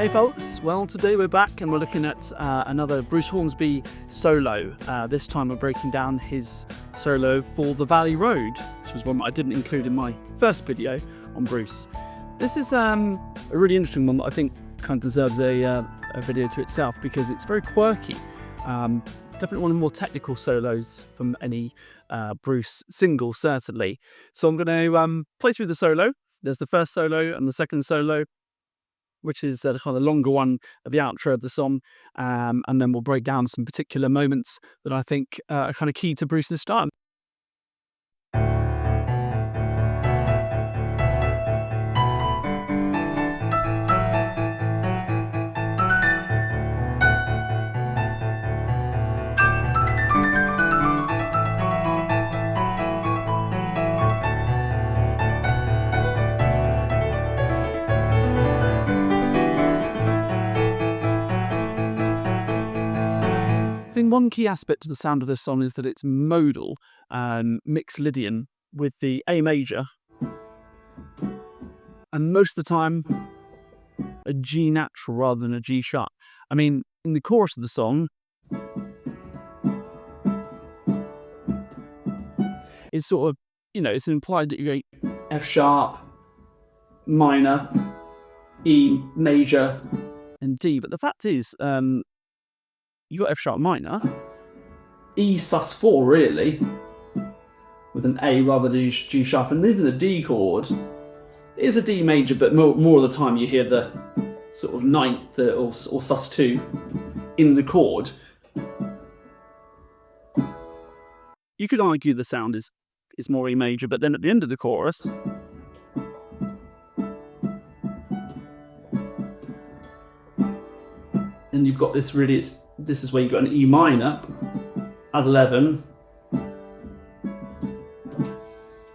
Hey folks, well today we're back and we're looking at another Bruce Hornsby solo. This time we're breaking down his solo for The Valley Road, which was one that I didn't include in my first video on Bruce. This is a really interesting one that I think kind of deserves a video to itself because it's very quirky. Definitely one of the more technical solos from any Bruce single, certainly. So I'm going to play through the solo. There's the first solo and the second solo, which is the kind of longer one of the outro of the song, and then we'll break down some particular moments that I think are kind of key to Bruce's style. I think one key aspect to the sound of this song is that it's modal and mixed Lydian with the A major, and most of the time a G natural rather than a G sharp. I mean, in the chorus of the song, it's sort of, it's implied that you go F sharp, minor, E major, and D. But the fact is, you got F sharp minor, E sus4 really, with an A rather than G sharp, and even the D chord is a D major, but more of the time you hear the sort of ninth or sus2 in the chord. You could argue the sound is more E major, but then at the end of the chorus, and you've got this really, this is where you've got an E minor at 11,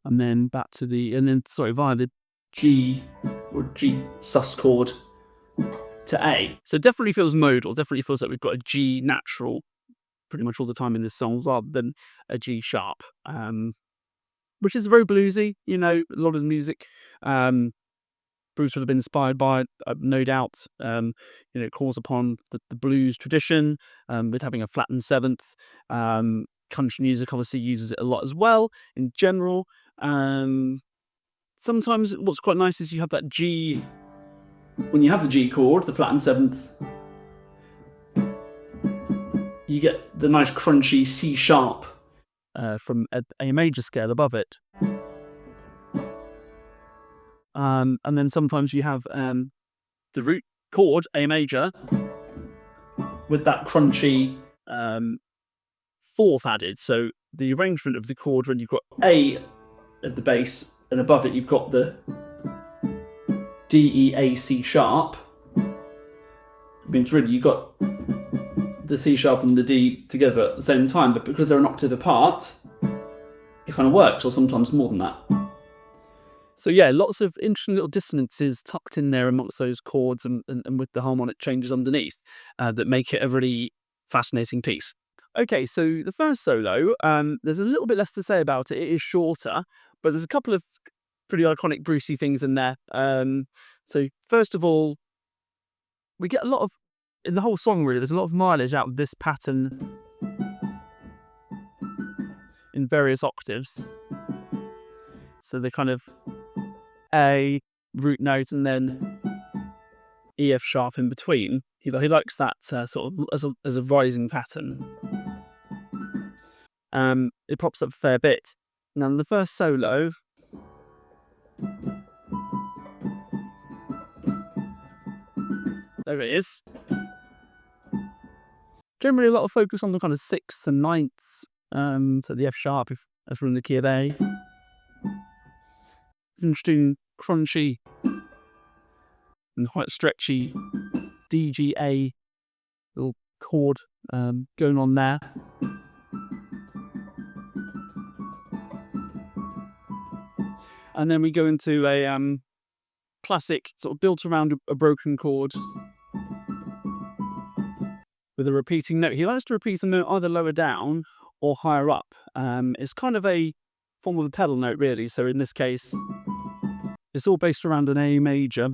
and then back to via the G or G sus chord to A. So it definitely feels modal, definitely feels like we've got a G natural pretty much all the time in this song rather than a G sharp, which is very bluesy, a lot of the music. Bruce would have been inspired by, no doubt. It calls upon the blues tradition with having a flattened seventh. Country music obviously uses it a lot as well in general. Sometimes what's quite nice is you have that G, when you have the G chord, the flattened seventh, you get the nice crunchy C sharp from a major scale above it. And then sometimes you have the root chord, A major, with that crunchy fourth added. So the arrangement of the chord when you've got A at the bass and above it you've got the D, E, A, C sharp. It means really you've got the C sharp and the D together at the same time, but because they're an octave apart, it kind of works, or sometimes more than that. So yeah, lots of interesting little dissonances tucked in there amongst those chords and with the harmonic changes underneath that make it a really fascinating piece. Okay, so the first solo, there's a little bit less to say about it. It is shorter, but there's a couple of pretty iconic Brucey things in there. So first of all, we get a lot of, in the whole song really, there's a lot of mileage out of this pattern in various octaves. So the kind of A root note and then E F sharp in between. He likes that sort of as a rising pattern. It pops up a fair bit. Now in the first solo, there it is. Generally a lot of focus on the kind of sixths and ninths. So the F sharp as we're in the key of A. It's interesting, crunchy and quite stretchy D, G, A little chord going on there. And then we go into a classic sort of built around a broken chord with a repeating note. He likes to repeat a note either lower down or higher up. It's kind of a form of a pedal note really. So in this case, it's all based around an A major.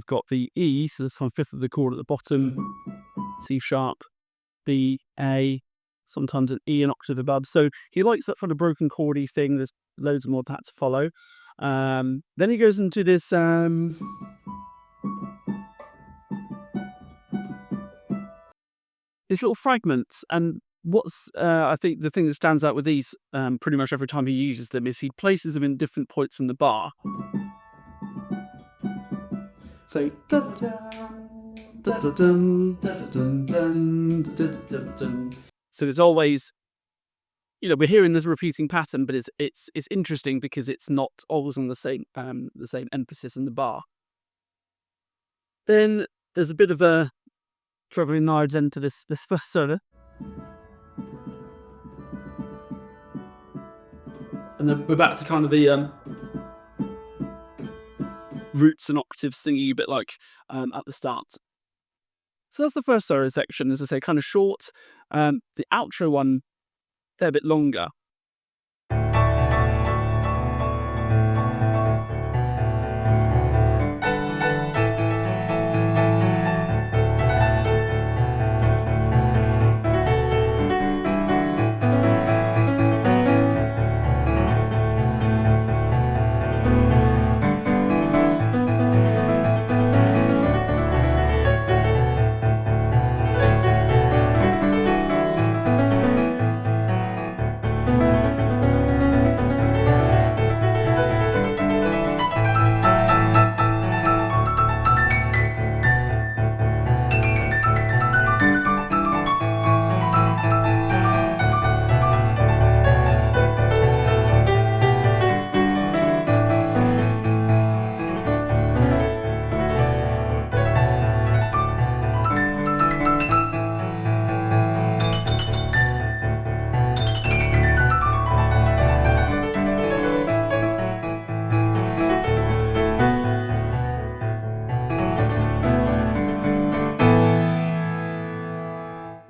you've got the E, so that's on fifth of the chord at the bottom, C sharp, B, A, sometimes an E an octave above. So he likes that kind of broken chordy thing. There's loads more of that to follow. Then he goes into this little fragments, and what's I think the thing that stands out with these pretty much every time he uses them is he places them in different points in the bar. So so it's always, we're hearing this repeating pattern, but it's interesting because it's not always on the same emphasis in the bar. Then there's a bit of a travelling knives end to this first solo. And then we're back to kind of the roots and octaves thingy, a bit like at the start. So that's the first solo section, as I say, kind of short. The outro one, they're a bit longer.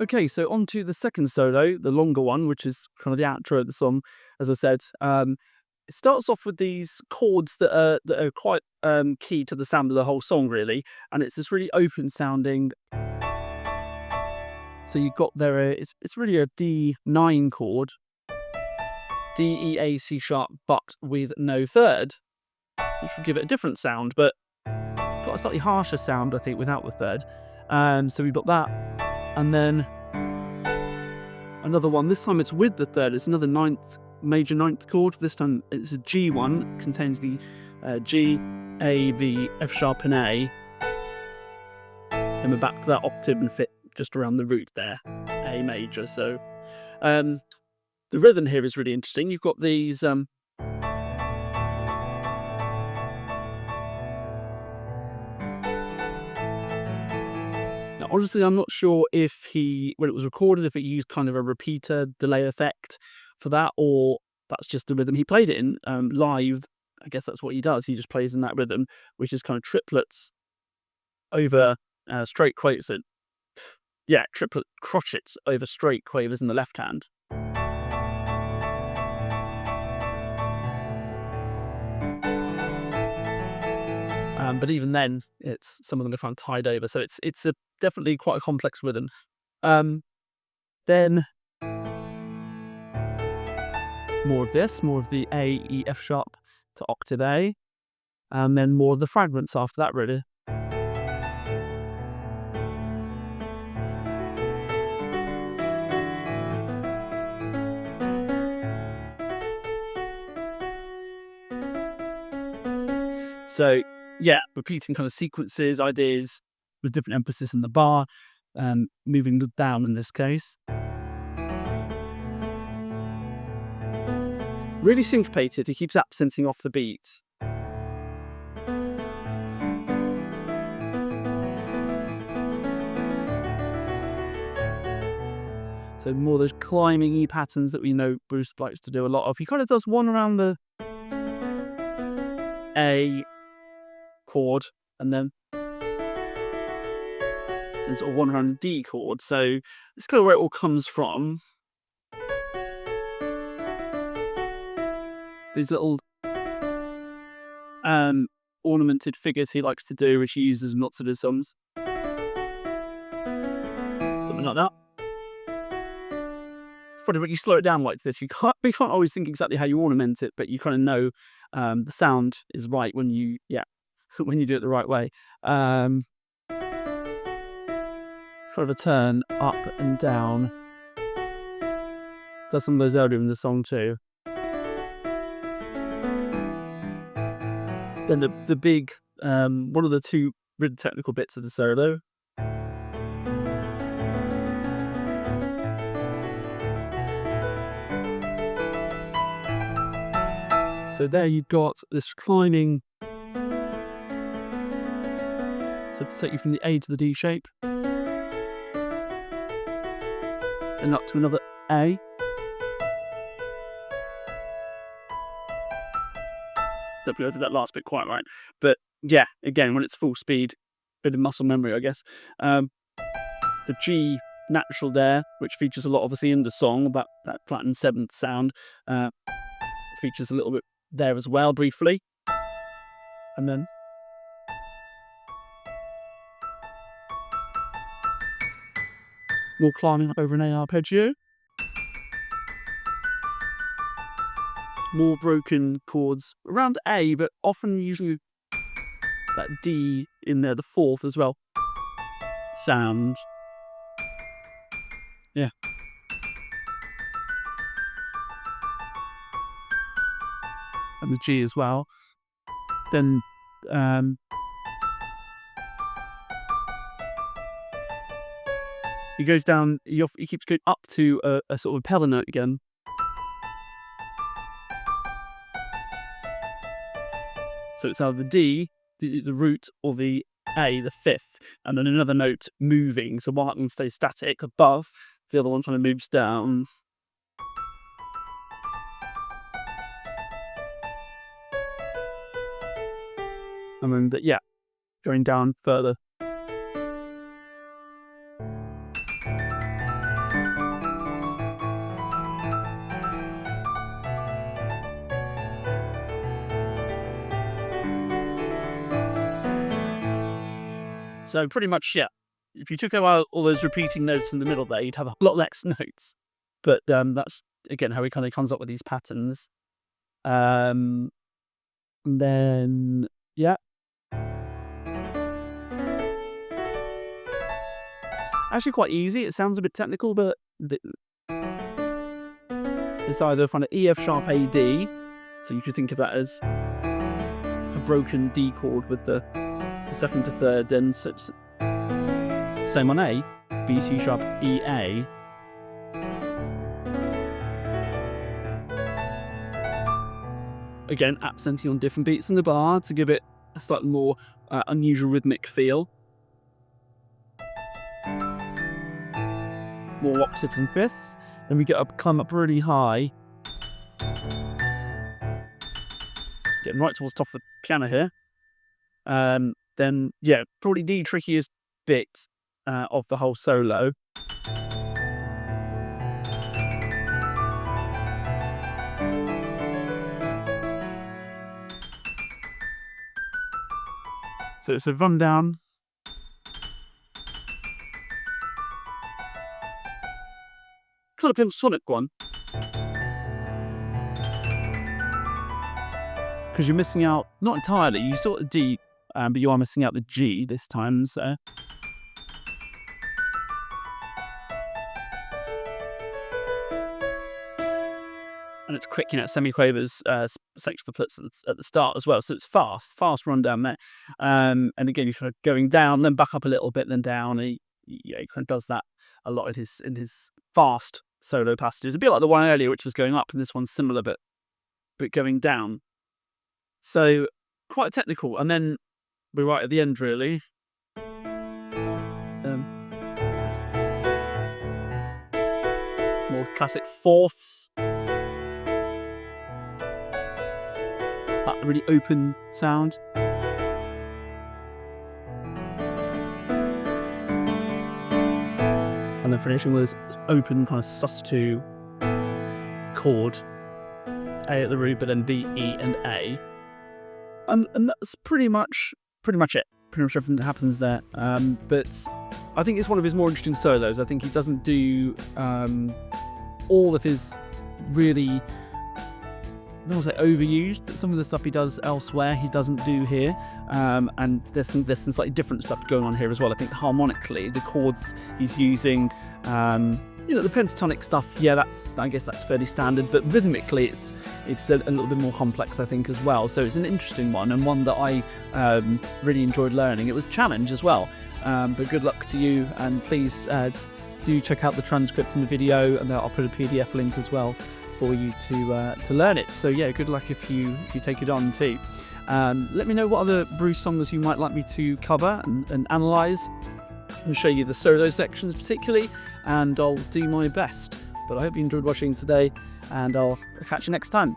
Okay, so on to the second solo, the longer one, which is kind of the outro of the song, as I said. It starts off with these chords that are quite key to the sound of the whole song, really, and it's this really open sounding. So you've got there, it's really a D9 chord, D, E, A, C sharp, but with no third, which would give it a different sound, but it's got a slightly harsher sound, I think, without the third. So we've got that, and then another one. This time it's with the third. It's another major ninth chord. This time it's a G1, contains the G, A, B, F sharp, and A. And we're back to that octave and fit just around the root there, A major. So the rhythm here is really interesting. You've got these now, honestly, I'm not sure if when it was recorded, if it used kind of a repeater delay effect for that, or that's just the rhythm he played it in. Live, I guess that's what he does. He just plays in that rhythm, which is kind of triplets over straight quavers. Yeah, triplet crotchets over straight quavers in the left hand. But even then, some of them are kind of tied over, so it's definitely quite a complex rhythm. Then more of the A, E, F sharp to octave A, and then more of the fragments after that, really. So yeah, repeating kind of sequences, ideas with different emphasis in the bar, moving down in this case. Really syncopated, he keeps accenting off the beat. So more of those climbing-y patterns that we know Bruce likes to do a lot of. He kind of does one around the A chord, and then there's sort of one around the D chord. So it's kind of where it all comes from. These little ornamented figures he likes to do, which he uses in lots of his songs. Something like that. It's funny when you slow it down like this, we can't always think exactly how you ornament it, but you kind of know the sound is right when you when you do it the right way. Sort of a turn up and down. Does some of those earlier in the song too. Then the big one of the two really technical bits of the solo. So there you've got this climbing, so to take you from the A to the D shape, and up to another A. Don't go through that last bit quite right, but yeah, again, when it's full speed, bit of muscle memory, I guess. The G natural there, which features a lot, obviously, in the song, about that flattened seventh sound, features a little bit there as well, briefly, and then more climbing up over an A arpeggio. More broken chords around A, but often usually that D in there, the fourth as well. Sound. Yeah. And the G as well. Then he goes down, he keeps going up to a sort of a pedal note again. So it's either the D, the root, or the A, the fifth, and then another note moving. So one one stays static above, the other one kind of moves down. And then, going down further. So pretty much, if you took out all those repeating notes in the middle there, you'd have a lot less notes. But that's, again, how he kind of comes up with these patterns. And then, actually quite easy. It sounds a bit technical, but it's either kind of E, F sharp, A, D. So you could think of that as a broken D chord with the second to third, then same on A, B, C sharp, E, A. Again, accenting on different beats in the bar to give it a slightly more unusual rhythmic feel. More octaves and fifths. Then we climb up really high. Getting right towards the top of the piano here. Then, probably the trickiest bit of the whole solo. So it's a rundown. Kind of pentatonic one. Because you're missing out, not entirely, you still got the D, but you are missing out the G this time, so. And it's quick, semi-quavers, section for puts at the start as well, so it's fast rundown there. And again, you're kind of going down, then back up a little bit, then down. He kind of does that a lot in his fast solo passages, a bit like the one earlier, which was going up, and this one's similar, but going down. So quite technical, and then we're right at the end, really. More classic fourths. That really open sound. And then finishing with this open kind of sus2 chord. A at the root, but then B, E, and A. and that's pretty much it. Pretty much everything that happens there. But I think it's one of his more interesting solos. I think he doesn't do all of his really, I don't want to say overused, but some of the stuff he does elsewhere he doesn't do here. And there's some slightly different stuff going on here as well. I think harmonically, the chords he's using, the pentatonic stuff, yeah, I guess that's fairly standard, but rhythmically it's a little bit more complex, I think, as well. So it's an interesting one, and one that I really enjoyed learning. It was a challenge as well, but good luck to you, and please do check out the transcript in the video, and I'll put a PDF link as well for you to learn it. So yeah, good luck if you take it on too. Let me know what other Bruce songs you might like me to cover and analyse, and show you the solo sections particularly, and I'll do my best. But I hope you enjoyed watching today, and I'll catch you next time.